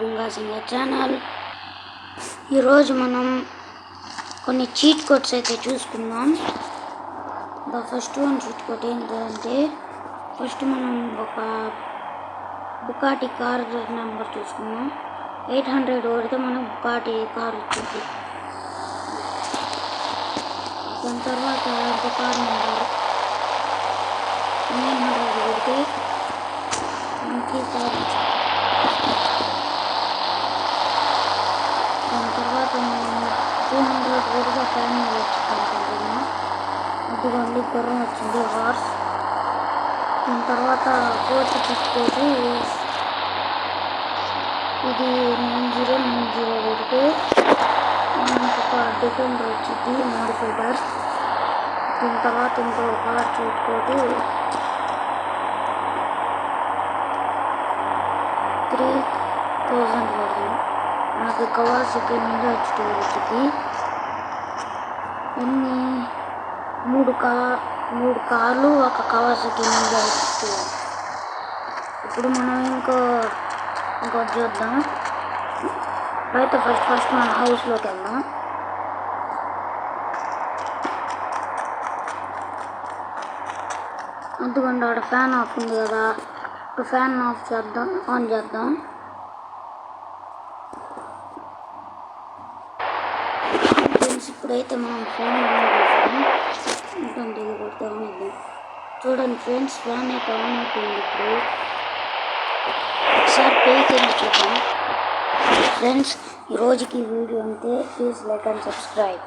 గుంగా singer channel. ఈరోజు మనం కొన్ని చీట్ కోడ్స్ అయితే చూసుకుందాం. ఫస్ట్ వన్ చీట్ కోడ్ ఏంటంటే, ఫస్ట్ మనం ఒక బుకాటి కార్ నెంబర్ చూసుకుందాం. 800 కొడితే మనకు బుకాటి కార్ వచ్చింది. దాని తర్వాత కార్ నెంబర్ 900 కొడితే మనకి కార్ వచ్చింది. దాని తర్వాత మనం 200 కొడితే ఫ్యామిలీ వచ్చింది. అదిగోండి గుర్రం వచ్చింది, హార్స్. దాని తర్వాత ఫోర్త్ తీసుకోటి ఇది 9090 కొడితే మనకు ఒక డిఫెండర్ వచ్చింది, మోడిఫైడర్. దీని తర్వాత ఇంకో కార్ చూసుకోటి 3000 పడుతుంది. నాకు కవాసాకి నిండా వచ్చి వచ్చింది. ఎన్ని మూడు కార్లు, ఒక కవాసాకి నిండా వచ్చి. ఇప్పుడు మనం ఇంకోటి చూద్దాం. అయితే ఫస్ట్ మన హౌస్లోకి వెళ్దాం. అందుకని ఆడ ఫ్యాన్ ఆఫ్ ఉంది కదా, ఇప్పుడు ఫ్యాన్ ఆన్ చేద్దాం. ఫ్రెండ్స్, ఇప్పుడైతే మనం ఫ్యాన్ ఆన్ చేద్దాం. ఉంటుంది కొడితే ఆన్ అవుద్దాం. చూడండి ఫ్రెండ్స్, ఫ్యాన్ అయితే ఆన్ అయిపోయింది. ఇప్పుడు ఒకసారి పైకి చూద్దాం. ఫ్రెండ్స్, ఈ రోజుకి వీడియో అంతే. Please like and subscribe.